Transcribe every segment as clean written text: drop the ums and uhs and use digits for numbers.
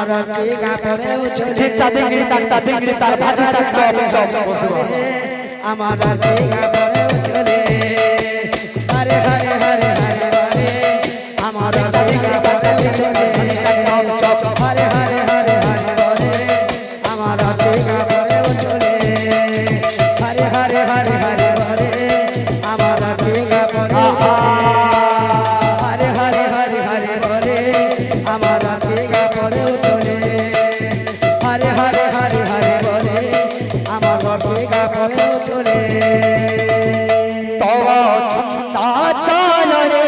আমার টিকা পরেও চলে ঠিকটা দিগড়ি তাকটা দিগড়ি তার ভাজি শাক চপ চপ আমার টিকা পরেও চলে হরে হরে হরে হরে হরে আমার টিকা পরেও চলে চপ হরে হরে হরে হরে হরে আমার টিকা পরেও চলে হরে হরে হরে হরে হরে আমার টিকা পরেও হরে হরে হরে হরে হরে আমার টিকা পরেও চলে হরে হরে হরে হরে হরে আমার টিকা পরেও চলে তব ছন্দা চরণে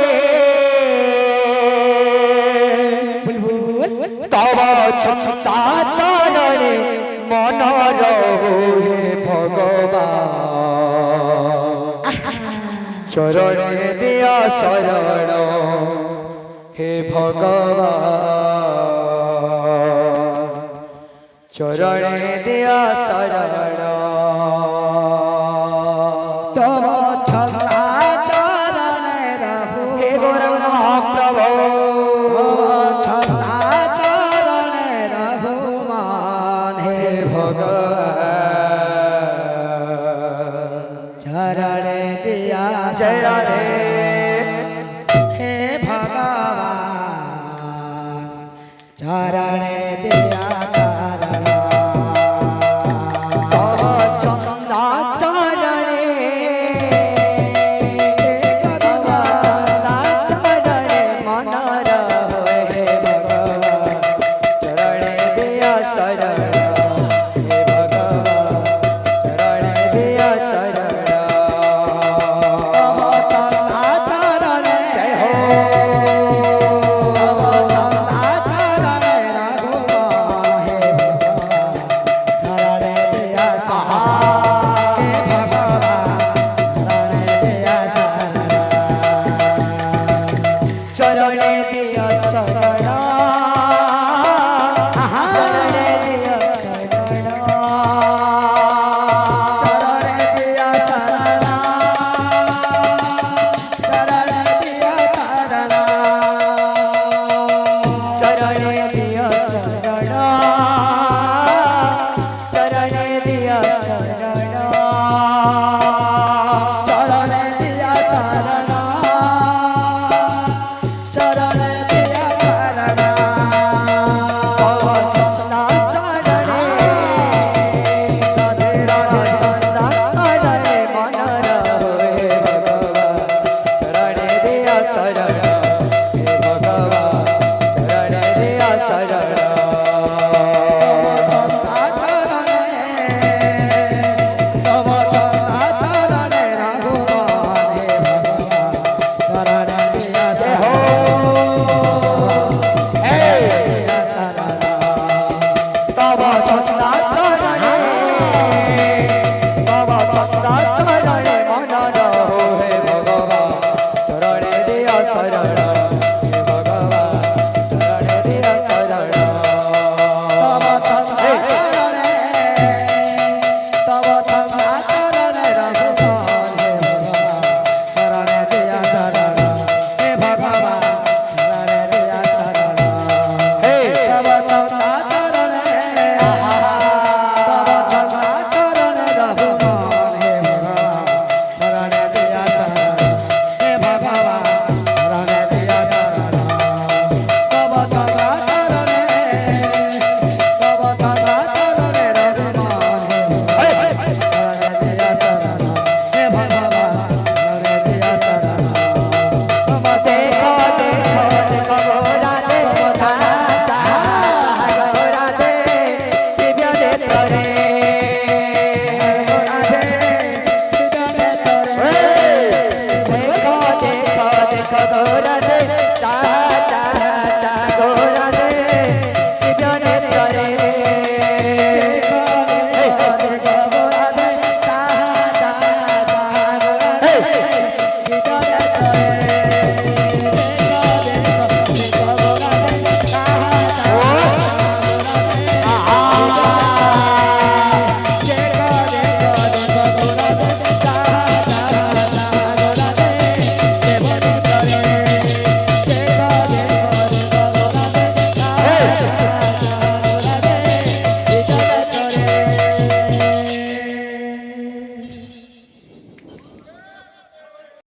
বুলবুল তব ছন্দা চরণে মন রহে ভগবান চরণে দিয়া শরণ হে ভগবান চরণে দিয়া শরণ তব ছন্দা চরণে রহু হে গৌরঙ্গ মহাপ্রভু তব ছন্দা চরণে রঘুমান হে ভগবান চরণে দিয়া জয় রাধে হে ভগবান চরণে দিয়া চরণ তব চন্দা চরণে তব চন্দা চরণে মন রহে হে ভগবান চরণে দিয়া শরণ হে ভগবান চরণে দিয়া শরণ তব চন্দা চরণে জয় হো তব চন্দা চরণে রঘুমান হে ভগবান চরণে দিয়া চরণ হে ভগবান চরণে দিয়া চরণ চরণে দিয়া শরণ চরণে দিয়া শরণ চরণে দিয়া চরণ চরণে দিয়া চরণ চরণে দিয়া শরণ চরণে দিয়া শরণ চরণে দিয়া চরণ চরণে দিয়া চরণ তব চন্দা চরণে রাধে রাধে চন্দা চরণে মন রহে ভগবান চরণে দিয়া শরণ হে ভগবান চরণে দিয়া শরণ চন্দা চরণে তব চন্দা চরণে রঘুমান হে ভগবান চরণে দিয়া জয় হো দিয়া চরণ তব চন্দা চরণে তব চন্দা চরণে